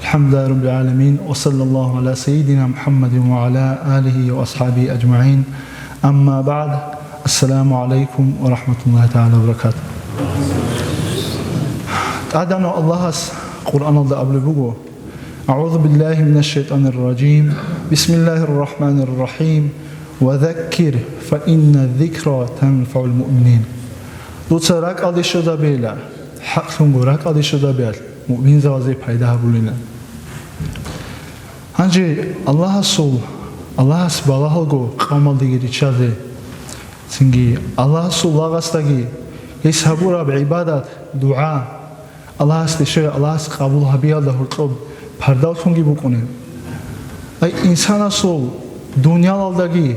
الحمد لله رب العالمين وصلى الله على سيدنا محمد وعلى آله وأصحابه أجمعين أما بعد السلام عليكم ورحمة الله تعالى وبركاته أدعنا الله قرآن الله أبلغه أعوذ بالله من الشيطان الرجيم بسم الله الرحمن الرحيم وذكر فإن الذكرى تنفع المؤمنين دوتسراك أدي شده بيلا حق سنگوراك أدي شده بيل مؤمن زوازي پیدا بولينا هنجي الله سول الله سبالهلگو قامل ديگري چاده سنگي الله سول لاغستاگي يسحبورا بعبادات دعاء الله استشي الله قبول هبيال ده هرطب پردال تونگي بکنه اي انسان سول دنيا алдаги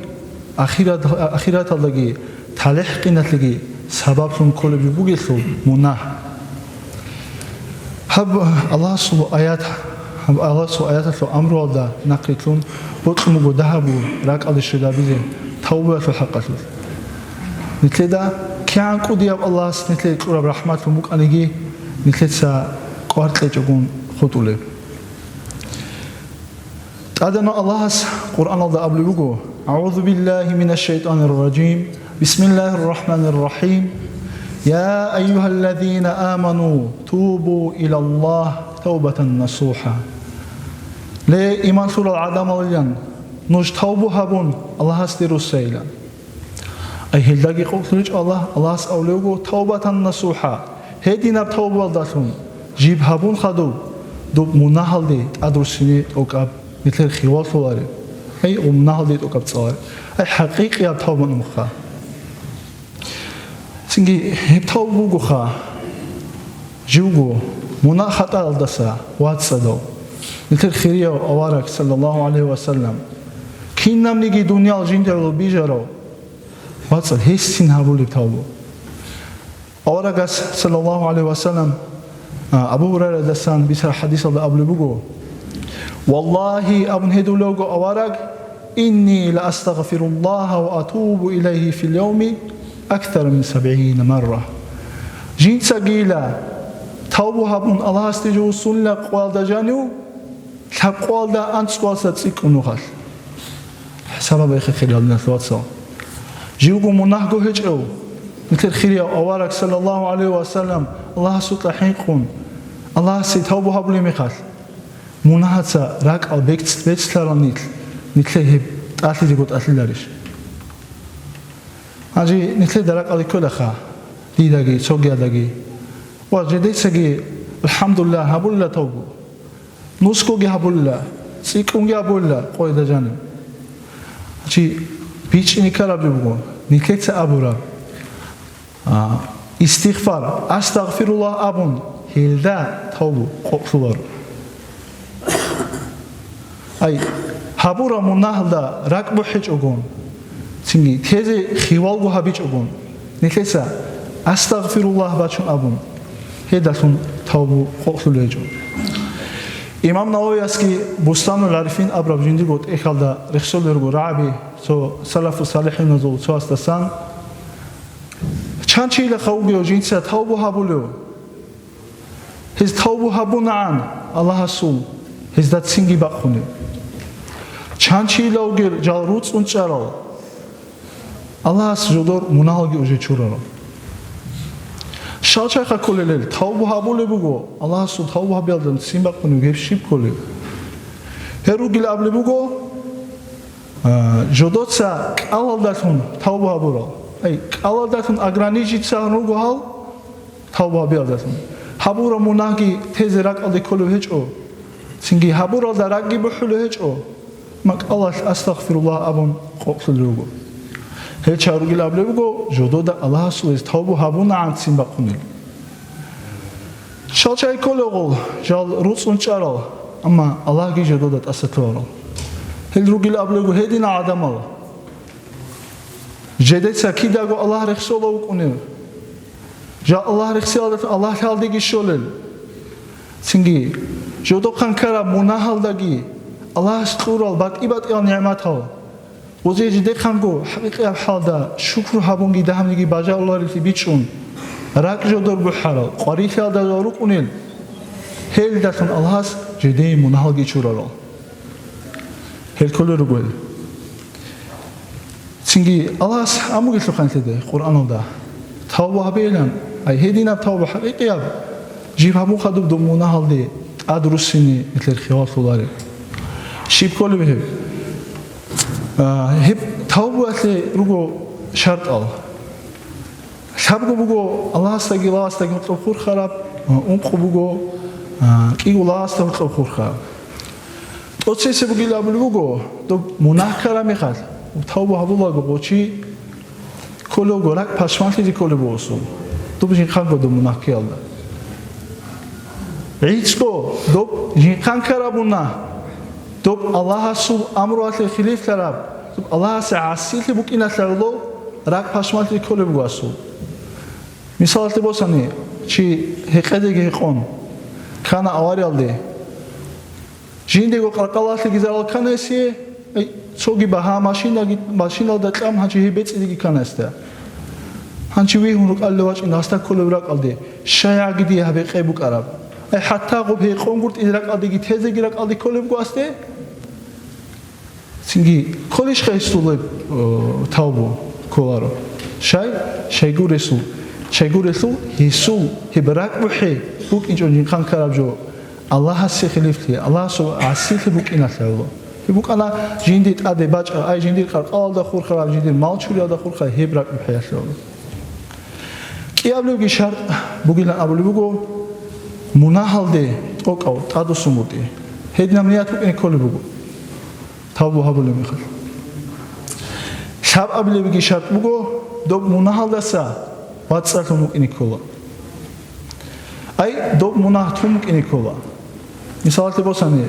آخرت алдаги талеҳқинатлиги سبب سون كل بيبوغيسو مناه هب الله سو آيات سو أمر الله نقلتون بطمو قدهبو راك على الشدابيزي توبة في حقته نتلدا كيان قدياب الله نتلد قرب رحمة مك أنيجي نتلد سا قارت لجون خطولة أدنى الله قرآن الله أبلغه أعوذ بالله من الشيطان الرجيم بسم الله الرحمن الرحيم يا أيها الذين آمنوا توبوا إلى الله توبة نصوحا لي إيمان سورة العدم اليان نوش توبوا هبون الله استيرو سيلا أي هلداقي قوتلج الله سأوليوغو توبة نصوحا هيدينا بتوبة الداتون جيب هبون خدو دوب مناهل دي أدرسيني أوكاب مثل خيوال فواري أي مناهل دي أوكاب تصواري أي حقيقي بتوبة نمخا سنجي هبتوبو خا جوجو منا خطا الدسا واتسدو مثل خيريا اوارك صلى الله عليه وسلم كين نمنيجي دنيا الجندر بيجرو واتسد هيسين هابولي توبو اوارك صلى الله عليه وسلم ابو هريره دسان بيسر حديث الله ابو بوغو والله ابن هدو لوغو اوارك اني لاستغفر الله واتوب اليه في اليوم أكثر من 70 مرة جنسا قيلا توبو هبون الله استجو سنلا قوال دا جانيو لحب قوال دا أنت قوال ستسيك ونوخال سبب إخي خلال نثوات سوا جيوغو مناهقو هجعو مثل خيريا أوارك صلى الله عليه وسلم الله سطح حيقون الله سي توبو هبولي ميخال مناهد سا راك أو بيتستلال نتل هب تأثلي جيقوت أثلي داريش هاجي نتلي درك على كل خا ديداجي سوغياداجي وجديتساجي الحمد لله هبولا توبو نسكوغي هبولا سيكونغي هبولا قويدا جانم هاجي بيچني كارابيبو نتليت ابورا استغفار استغفر الله ابون هيلدا توبو قوفلور اي هبورا مناهدا راكبو حيچوغون سنجي تيزي خيوالغو هابيج أبون نكيسا أستغفر الله باشون أبون هيداتون توبو قوصل لجون إمام نووي أسكي بستان العارفين أبراب جندي قوت إخال دا رخصول لرغو رعبي سو سلف الصالحين نزول سو استسان چان چيلا خوغي و جنسا توبو هابو لو هز توبو هابو نعان الله سول هز دات سنجي باقوني چان چيلا وغير جال روتس انچارال الله سجدور مناهلگی اوجه چورارا شالچای خا کولل توبه هابول بگو الله سو توبه بیادن سیم بکنی گپ شیب کولی هرو گل ابل بگو جودوتسا کالداتون توبه هابورا ای کالداتون اگرانیجی سانو گوهال توبه بیادن هابورا مناهگی تزرق ال کولو هچ او سینگی هابورا درگی بحلو هچ او مک الله استغفر الله ابون قوصل لوگو هل چاروگی لابله بگو جودو دا الله سویز توبو هابون عانسین بقونیل شال چای کلو گل جال روز اونچارال اما الله گی جودو دات استوارال هل روگی لابله بگو هدین آدمال جدید سکی داگو الله رخصولا بکنیل جا الله رخصولا دات الله کالدگی شولل سنگی جودو خانکارا مناهال داگی الله استورال بات ایبات یا نعمت هال وزي جدي خانگو حقيقي حالدا شكر هابونگي دهمنگي باجا الله ريتي بيچون راك جودور بحرال قريخ دا دارو قنيل هيل داتن الله جدي منهالجي شورالو هالكل رجول تيجي الله أمو قلت له خانت ده قرآن وده توبة بيلان أي هدينا توبة حقيقية جيبها مو خدوا بدون منهال دي أدرسيني مثل الخيار فلاري شيب كله بهب هب توبة اللي رجو شرط الله شابو بقول الله استغفر مطلب خور خراب أنقو بقول كي الله استغفر مطلب خور خراب أتسي بقول لا بقول تو مناكرة مخال توبة هبولا بقول شيء كله غرق پشمان تيجي كله بوسو تو بجين خان قدو مناكي الله عيشكو دو جين خان كرابونا دو الله سو أمروات الخليف كراب الله سعسيل بقينا تلو راك پشمان تيجي كله بوسو مثال تبصني شيء هقدر يقون كان أواري الله جيندي وقرقلات الجزائر كان يسي سوقي بها ماشين ده كم هنشي هبت إيدي كان استه هنشي ويه هنوك الله واج إن هستا كل براك الله شيء عقدي هبي قيبوك عرب أي حتى قب هي قوم قرط إدراك الله جي تهزي جراك الله كل بقى استه سنجي كلش خيس طلب توبو كولارو شيء يقول يسوع هبراك بحي بوك إنجو جنكان كراب جو الله هسي خليفتي الله سو عسيتي بوك إنا تلو بوك أنا جندي أدي باج أي جندي خرق الله دخول خراب جندي مال شولي دخول خراب هبراك بحي تلو كي أبلو جي شرط بوكي لان أبلو بوكو مناهل دي أوك أو تادو سمودي هيدنا منيات بوك إني كل بوكو تابو هبلو مخل شاب أبلو جي شرط بوكو دوب مناهل دسا واتسال تمك إني كلا أي دوب مناه تمك إني كلا مثال تبصني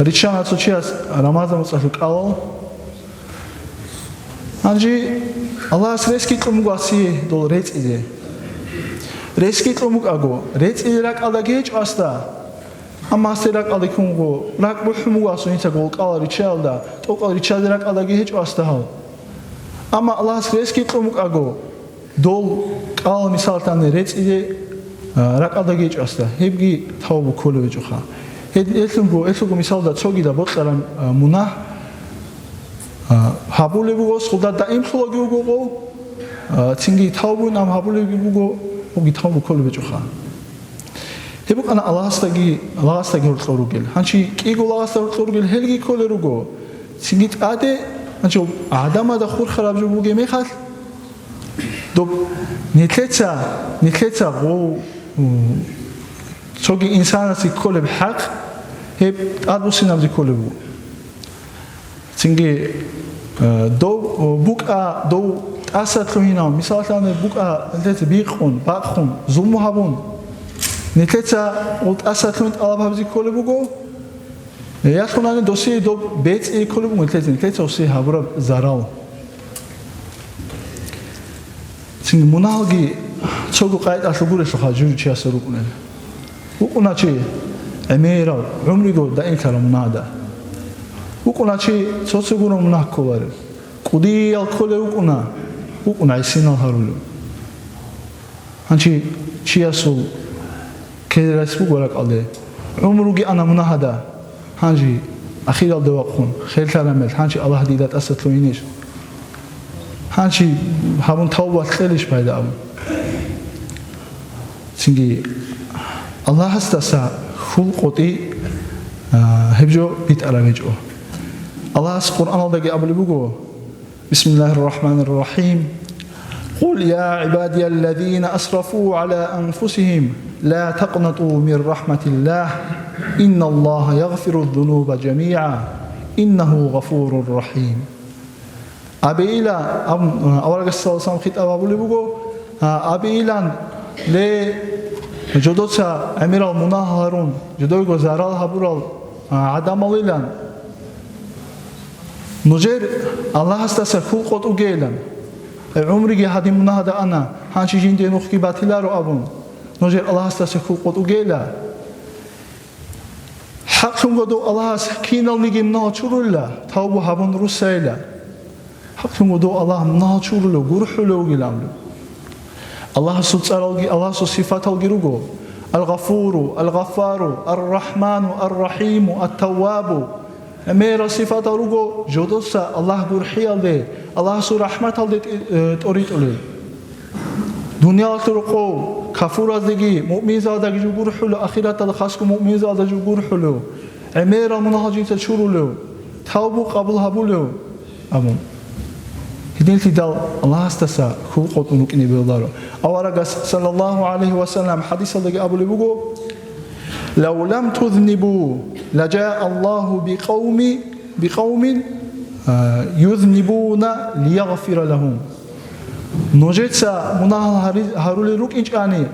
ريتشان أتوشياس رمضان مصطفى قال أنجي الله سرسكي تمك واسي دول ريت إذا رسكي تمك أجو ريت إذا لك على جيج أستا أما سيرك على كونغو لك بحمو واسو إنت قول قال ريتشال دا توقع ريتشال لك على جيج أستا هال أما الله سرسكي تمك أجو دول قال مثال تاني ريت إذا رك على جيج أستا هبجي ثوب كله بجوخا إلتمو مثال دا تسوقي دا بطلع مناه هابولي بقول سلطة دائم خلاقي بقول تيجي ثوبو نام هابولي بقول هبجي ثوب كله بجوخا هبوك أنا الله استجي الخروجل هنشي كي يقول الله استجي الخروجل هلقي كله رجو تيجي تأدي هنشو عدم هذا خور خراب جو بوجي ميخال دوب نتلتا غو شوقي إنسان سي كل بحق هي أدوسي نبزي كل بو تنجي دو بوكا دو أسد لهنا مثال ثاني بوكا نتلتا بيخون باخون زومو هابون نتلتا قلت أسد لهنا الله بابزي كل بوكو يأخذون أنا دوسي دو بيت إيه كل بو نتلتا وسي هابرا زارال تنجي مناهجي شوقو قاعد أشوفه شو خاجو شيء أسرقونه وقنا شيء أميرا عمري جو دائم كلام منادا وقنا شيء سوسيقونا مناكوار قدي الكل وقنا عيسينا هارولو هنشي شيء أسول كذا رسمو قولك عليه عمري أنا منادا هنشي أخيرا الدواقون خير كلامات هنشي الله ديدات أستلوينيش هنشي هابون توبة خيرش بايدا أبو تنجي الله هستسا خلقتي هبجو بيت أرامجو الله القرآن الله قبل بقو بسم الله الرحمن الرحيم قل يا عبادي الذين أسرفوا على أنفسهم لا تقنطوا من رحمة الله إن الله يغفر الذنوب جميعا إنه غفور رحيم أبيلا أورق السلام خطاب أبو لبقو أبيلا ل جدوسا أمير المناهرون جدوي زارال هبورال عدم الليلان نجر الله استسا كل قط وجيلان عمري هذه مناهدة أنا هانشي جندي نخكي باتلارو أبون نجر الله استسا كل قط وجيلا حقهم قدو الله كين المجي مناه شرولا توبو هبون رسالة حقهم قدو الله مناه شرولا جرح لو جلاملو الله سلطان الله صفات الجروجو الغفور الغفار الرحمن الرحيم التواب ميرا صفات روغو جودوسا الله غورحيالدي الله سو رحمت алды торитуле دنيا ترقو كفور ازدگي مؤمن زادگي جوغورحلو اخرت خاصكو مؤمن زادا جوغورحلو ميرا منهاجين تشورولو توبو قبول هبولو امون هدينتي دال الله استسا خو قطونو كني بيلارو اوارغاس صلى الله عليه وسلم حديث الدگي ابو لبوغو لو لم تذنبوا لجاء الله بقوم يذنبون ليغفر لهم نوجتسا مناهل هارولي روك انچاني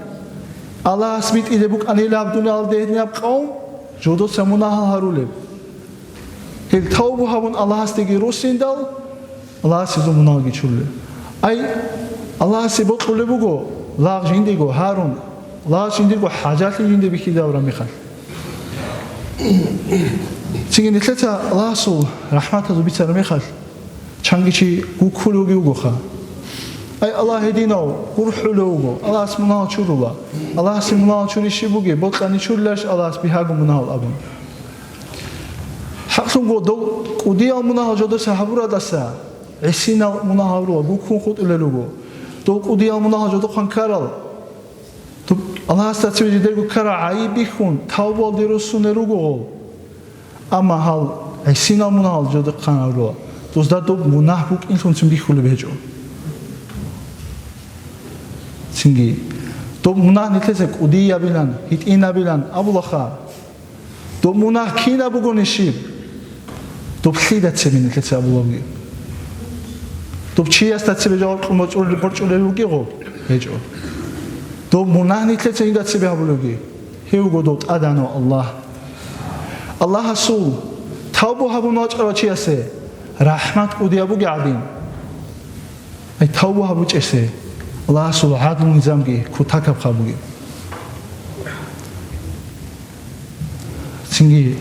الله سبيت إدبوك أني لابدون الدهني أب قوم جودوسا مناهل هارولي هل توبو هبون الله استيغي روسين دال الله سيزو مناهل چولي أي الله سيبوت قولي بوغو لاغ جندگو هارون لا جندگو حاجات جندي بكي داورا ميخال چنگي نتلتا الله سو رحمته دو بيتر ميخال چنگي چي گوكولوگي وگوخا أي الله هدينو قرحلوغو الله اسمنا چورولا الله اسمنا چوريشي بوگي بوتلاني چورلاش الله اسبيهاگو منال ابون حقسونگو دو قوديا منال جودوسا حبورا داسا عسينا منال رو گوكون خود الالوگو دو قوديا منال جودو خانكارال الله استاتيو جدرگو كرا عيبي خون توبال ديروسونه روگو اما حال عسينا منال جودو خانال رو دوزدا دو مناه بوك انسون چون بيخولو بهجو سنگي دو مناه نتلسك قوديا بلان هيتئينا بلان ابولخا دو مناه كينا بوگو نشيب دو بخيدت سبين نتلسك ابولوگي دو بچي استات سبي جواب قمچول برچول روگي غو هجو دو مناه نتلسك اندات سبي ابولوگي هيوگو دوت ادانو الله رسول توبو هبو ناچرا چي اسه رحمت قوديا بوگي عدين اي توبو هبو چسه الله رسول عدل نظامگي كوتاكب خابوگي سنگي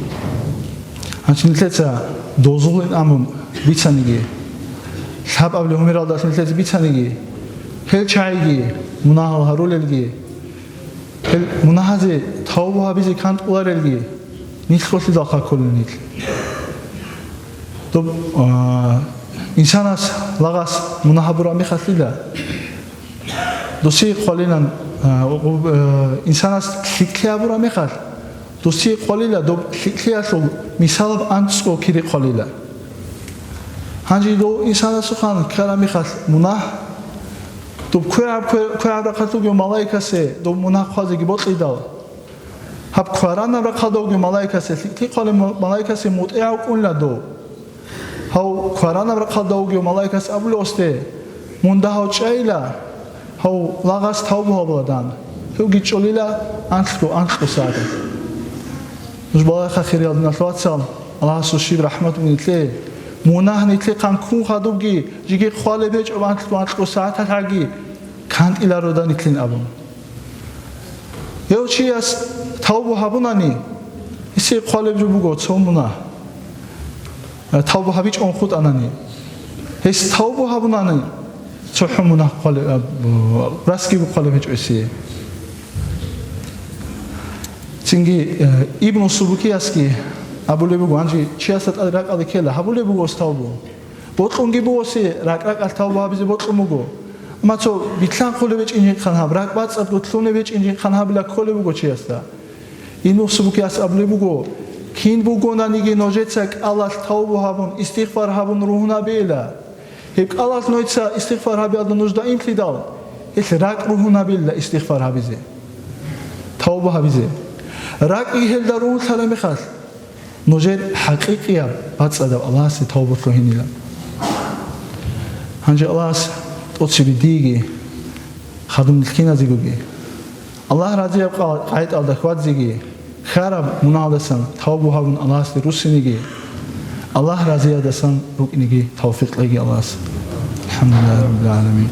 هنچن نتلسك دوزولين امم بيتسانيگي شاب ابل هميرال داس نتلسك بيتسانيگي هل چايگي مناهل هاروللگي هل مناهزي توبو هبيزي كانت اولارلگي نيت خوشي داخل كلن نيت تو انساناس لاغاس مناهبرا ميخاتليلا دوسي قليلا انساناس خيكيابرا ميخات دوسي قليلا دو خيكياسو مثال انسكو كيري قليلا هانجي دو انساناس خان كلام ميخات مناه تو كواب رقاتوگي ملائكه سي دو مناه خازيگي بوتليدال هب كواران رقادوگي ملائكه سي تي قال ملائكه سي مطيع كونلا دو هاو كواران رقادوگي ملائكه سي ابلوسته موندا هاو چايلا هاو لاغاس توبه هبلادان هوگي چوليلا انخو ساده مش بالله خير يا الناس واتسام الله سوشي رحمت منتلي مناه نتلي قام كون خادوگي جيگي خاله بيج انخو ساعت هاگي كانت الى رودا نتلين ابون يو چي اس توبه هبوناني اسي خاله جو بوگو چومنا توبه هبيچ اون خود اناني هس توبه هبوناني چوحمنا خاله راسكي بو خاله بيج اسي چنگي ابن سبوكي اسكي ابو لبو انجي چياسات راق ادكلا ابو لبو استوبو بوتقونگي بوسي راق التوبه بيزي بوتقومگو اما تو بيتلان خاله بيج انجي خان راق بات بوتلونه بيج انجي خان بلا خاله بوگو چياستا ابن سبوكي اس ابو لبو كين بوگونانيگي نوجيتسك الله توبه هبون استغفار هبون روحنا بيلا هيك الله نويتسا استغفار هبي اد نوجدا امتدال هيك راق روحنا بيلا استغفار هبيزي توبه هبيزي راق يهل درون سلام خاص نوجد حقيقيا باتسدا الله سي توبه فهنيلا هنجي الله اوتشي بديگي خادم الكينا زيگوگي الله راضي يبقى قايد الدكوات زيگي خراب منادسن توبه هبون الله سي روسينيگي الله راضي يدسن روكنيگي توفيق لگي الله الحمد لله رب العالمين